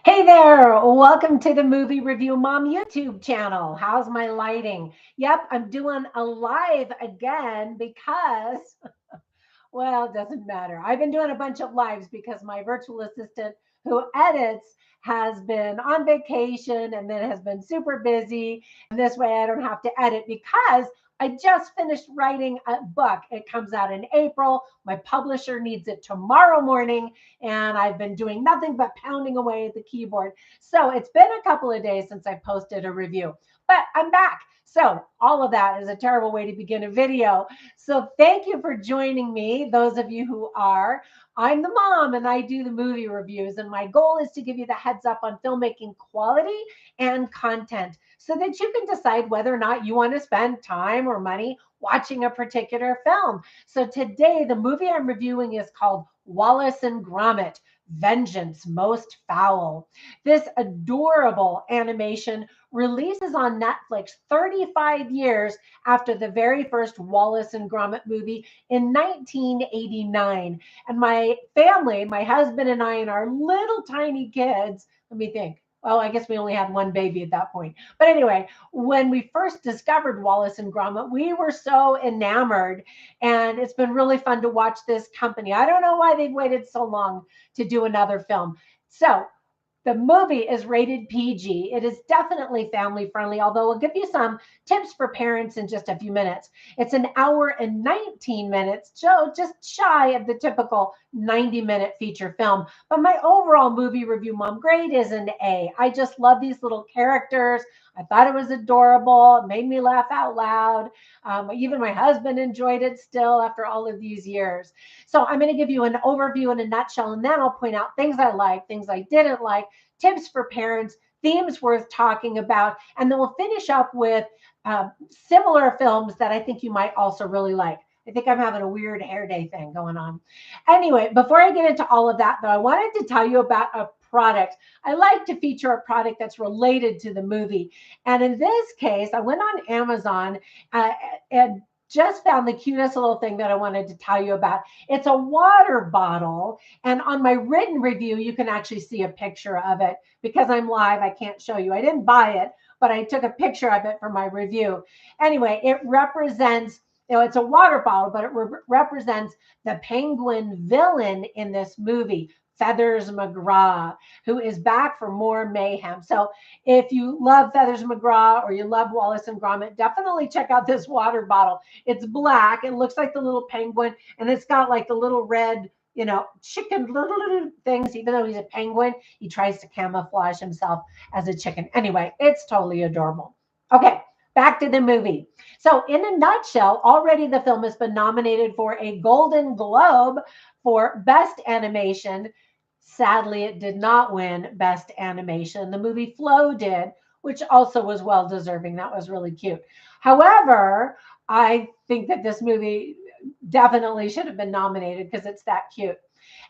Hey there, welcome to the Movie Review Mom YouTube channel. How's my lighting? Yep, I'm doing a live again because, well, it doesn't matter. I've been doing a bunch of lives because my virtual assistant who edits has been on vacation and then has been super busy. And this way I don't have to edit because I just finished writing a book. It comes out in April. My publisher needs it tomorrow morning, and I've been doing nothing but pounding away at the keyboard. So it's been a couple of days since I posted a review, but I'm back. So all of that is a terrible way to begin a video. So thank you for joining me, those of you who are. I'm the mom and I do the movie reviews, and my goal is to give you the heads up on filmmaking quality and content so that you can decide whether or not you want to spend time or money watching a particular film. So today, the movie I'm reviewing is called Wallace and Gromit: Vengeance Most Fowl. This adorable animation releases on Netflix 35 years after the very first Wallace and Gromit movie in 1989. And my family, my husband and I, and our little tiny kids, let me think. Well, I guess we only had one baby at that point. But anyway, when we first discovered Wallace and Gromit, we were so enamored, and it's been really fun to watch this company. I don't know why they've waited so long to do another film. So the movie is rated PG. It is definitely family friendly, although I'll give you some tips for parents in just a few minutes. It's an hour and 19 minutes, so just shy of the typical 90-minute feature film. But my overall movie review mom grade is an A. I just love these little characters. I thought it was adorable. It made me laugh out loud. Even my husband enjoyed it still after all of these years. So I'm going to give you an overview in a nutshell, and then I'll point out things I like, things I didn't like, tips for parents, themes worth talking about, and then we'll finish up with similar films that I think you might also really like. I think I'm having a weird hair day thing going on. Anyway, before I get into all of that, though, I wanted to tell you about a product. I like to feature a product that's related to the movie. And in this case, I went on Amazon uh, and just found the cutest little thing that I wanted to tell you about. It's a water bottle. And on my written review, you can actually see a picture of it. Because I'm live, I can't show you. I didn't buy it, but I took a picture of it for my review. Anyway, it represents, it's a water bottle, but it represents the penguin villain in this movie, Feathers McGraw, who is back for more mayhem. So if you love Feathers McGraw or you love Wallace and Gromit, definitely check out this water bottle. It's black. It looks like the little penguin, and it's got like the little red, chicken little things. Even though he's a penguin, he tries to camouflage himself as a chicken. Anyway, it's totally adorable. Okay, back to the movie. So in a nutshell, already the film has been nominated for a Golden Globe for Best Animation. Sadly, it did not win Best Animation. The movie Flow did, which also was well deserving. That was really cute. However, I think that this movie definitely should have been nominated because it's that cute.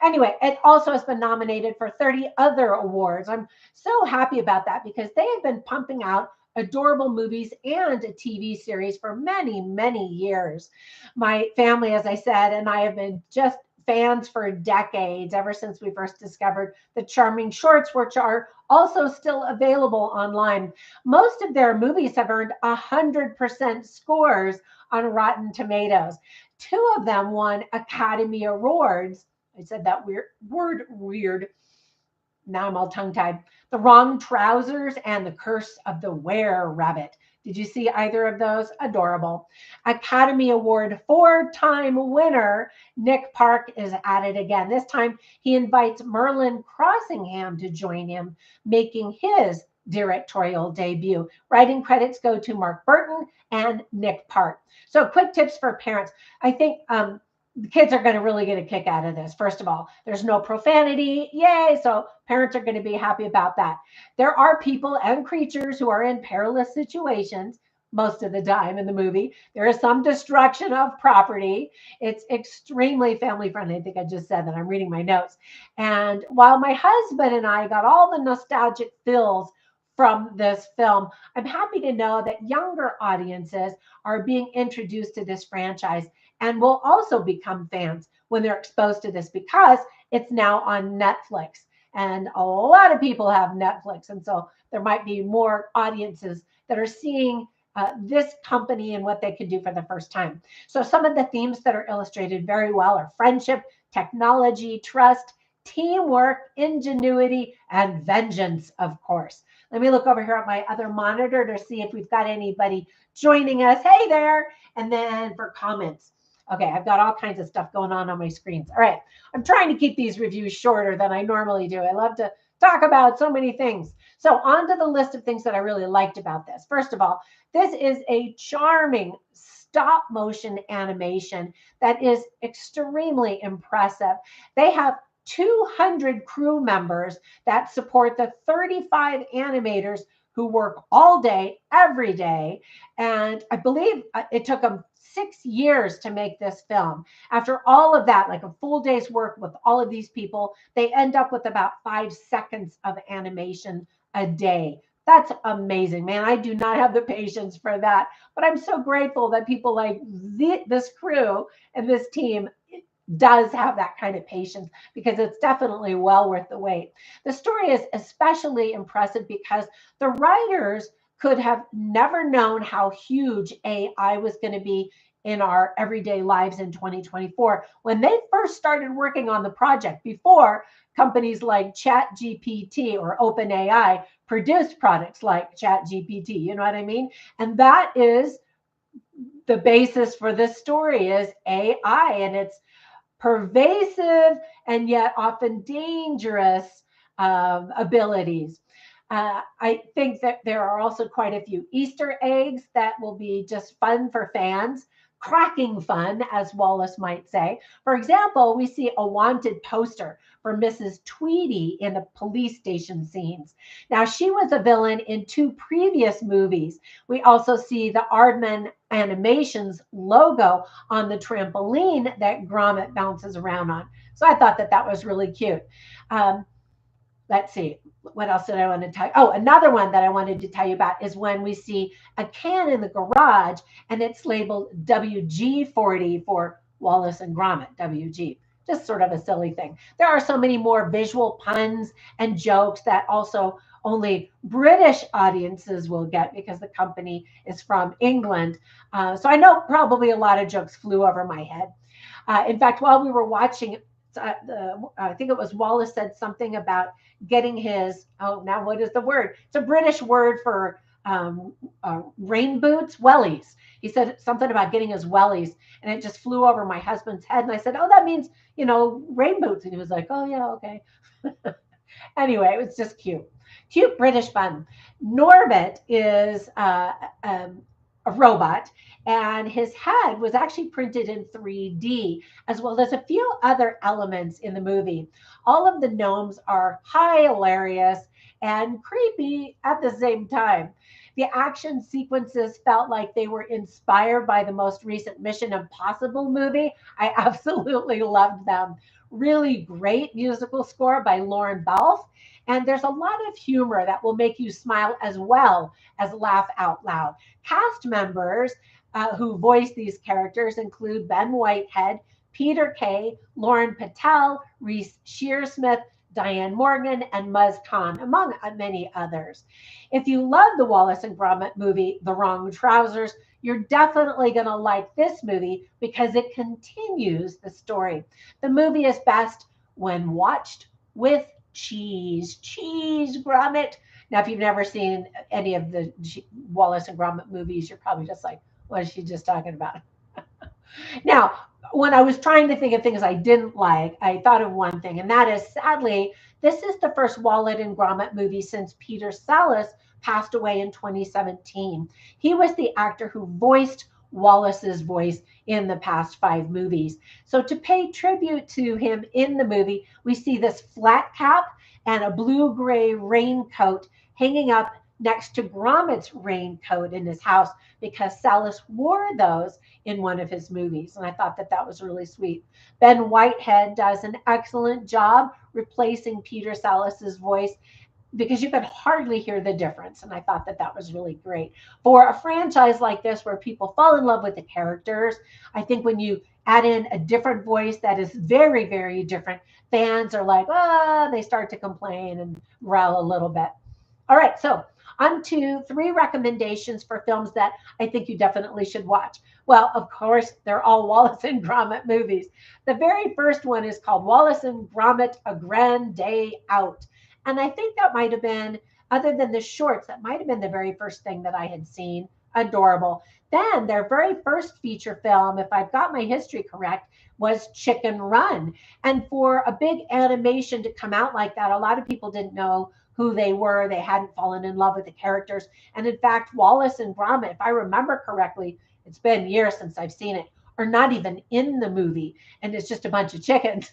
Anyway, it also has been nominated for 30 other awards. I'm so happy about that because they have been pumping out adorable movies and a TV series for many, many years. My family, as I said, and I have been just fans for decades, ever since we first discovered the charming shorts, which are also still available online. Most of their movies have earned 100% scores on Rotten Tomatoes. Two of them won Academy Awards. I said that weird. Now I'm all tongue tied. The Wrong Trousers and The Curse of the Were Rabbit. Did you see either of those? Adorable. Academy Award four-time winner Nick Park is at it again. This time he invites Merlin Crossingham to join him, making his directorial debut. Writing credits go to Mark Burton and Nick Park. So quick tips for parents. I think the kids are going to really get a kick out of this. First of all, there's no profanity. Yay. So parents are going to be happy about that. There are people and creatures who are in perilous situations most of the time in the movie. There is some destruction of property. It's extremely family friendly. I think I just said that. I'm reading my notes. And while my husband and I got all the nostalgic feels from this film, I'm happy to know that younger audiences are being introduced to this franchise and will also become fans when they're exposed to this because it's now on Netflix. And a lot of people have Netflix. And so there might be more audiences that are seeing this company and what they could do for the first time. So some of the themes that are illustrated very well are friendship, technology, trust, teamwork, ingenuity, and vengeance, of course. Let me look over here at my other monitor to see if we've got anybody joining us. Hey there. And then for comments. Okay, I've got all kinds of stuff going on my screens. All right, I'm trying to keep these reviews shorter than I normally do. I love to talk about so many things. So on to the list of things that I really liked about this. First of all, this is a charming stop motion animation that is extremely impressive. They have 200 crew members that support the 35 animators who work all day, every day. And I believe it took them 6 years to make this film. After all of that, like a full day's work with all of these people, they end up with about 5 seconds of animation a day. That's amazing, man. I do not have the patience for that, but I'm so grateful that people like this crew and this team does have that kind of patience, because it's definitely well worth the wait. The story is especially impressive because the writers could have never known how huge AI was going to be in our everyday lives in 2024 when they first started working on the project, before companies like ChatGPT or OpenAI produced products like ChatGPT. You know what I mean? And that is the basis for this story, is AI and its pervasive and yet often dangerous abilities. I think that there are also quite a few Easter eggs that will be just fun for fans, cracking fun, as Wallace might say. For example, we see a wanted poster for Mrs. Tweedy in the police station scenes. Now, she was a villain in 2 previous movies. We also see the Aardman Animations logo on the trampoline that Gromit bounces around on. So I thought that that was really cute. Let's see, what else did I want to tell you? Oh, another one that I wanted to tell you about is when we see a can in the garage and it's labeled WG40 for Wallace and Gromit, WG. Just sort of a silly thing. There are so many more visual puns and jokes that also only British audiences will get because the company is from England. So I know probably a lot of jokes flew over my head. In fact, while we were watching, I think it was Wallace said something about getting his, oh, now what is the word? It's a British word for rain boots, wellies. He said something about getting his wellies, and it just flew over my husband's head. And I said, oh, that means, rain boots. And he was like, oh, yeah, okay. Anyway, it was just cute. Cute British fun. Norbit is a robot, and his head was actually printed in 3D, as well as a few other elements in the movie. All of the gnomes are hilarious and creepy at the same time. The action sequences felt like they were inspired by the most recent Mission Impossible movie. I absolutely loved them. Really great musical score by Lauren Balfe. And there's a lot of humor that will make you smile as well as laugh out loud. Cast members who voice these characters include Ben Whitehead, Peter Kay, Lauren Patel, Reese Shearsmith, Diane Morgan, and Muz Khan, among many others. If you love the Wallace and Gromit movie, The Wrong Trousers, you're definitely going to like this movie because it continues the story. The movie is best when watched with cheese. Cheese, Gromit. Now, if you've never seen any of the Wallace and Gromit movies, you're probably just like, what is she just talking about? Now, when I was trying to think of things I didn't like, I thought of one thing, and that is, sadly, this is the first Wallace and Gromit movie since Peter Sallis passed away in 2017. He was the actor who voiced Wallace's voice in the past 5 movies. So to pay tribute to him in the movie, we see this flat cap and a blue-gray raincoat hanging up next to Gromit's raincoat in his house because Sallis wore those in one of his movies. And I thought that that was really sweet. Ben Whitehead does an excellent job replacing Peter Sallis's voice because you could hardly hear the difference. And I thought that that was really great. For a franchise like this where people fall in love with the characters, I think when you add in a different voice that is very, very different, fans are like, ah, they start to complain and growl a little bit. All right, so on to three recommendations for films that I think you definitely should watch. Well, of course, they're all Wallace and Gromit movies. The very first one is called Wallace and Gromit: A Grand Day Out. And I think that might have been, other than the shorts, that might have been the very first thing that I had seen. Adorable. Then their very first feature film, if I've got my history correct, was Chicken Run. And for a big animation to come out like that, a lot of people didn't know who they were. They hadn't fallen in love with the characters. And in fact, Wallace and Gromit, if I remember correctly, it's been years since I've seen it, are not even in the movie. And it's just a bunch of chickens.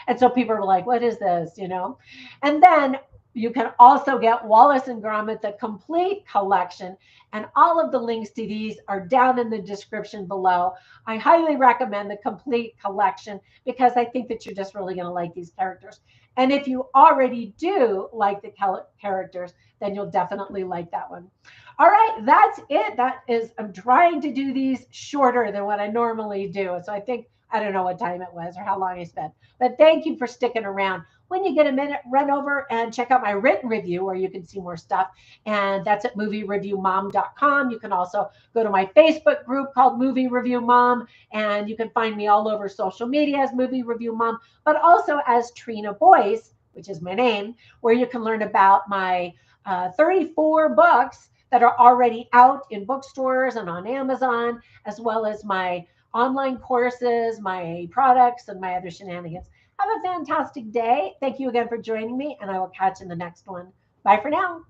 And so people were like, what is this? And then you can also get Wallace and Gromit, the complete collection. And all of the links to these are down in the description below. I highly recommend the complete collection because I think that you're just really going to like these characters. And if you already do like the characters, then you'll definitely like that one. All right, that's it. I'm trying to do these shorter than what I normally do. So I think, I don't know what time it was or how long I spent, but thank you for sticking around. When you get a minute, run over and check out my written review where you can see more stuff. And that's at moviereviewmom.com. You can also go to my Facebook group called Movie Review Mom, and you can find me all over social media as Movie Review Mom, but also as Trina Boyce, which is my name, where you can learn about my 34 books that are already out in bookstores and on Amazon, as well as my online courses, my products, and my other shenanigans. Have a fantastic day. Thank you again for joining me, and I will catch you in the next one. Bye for now.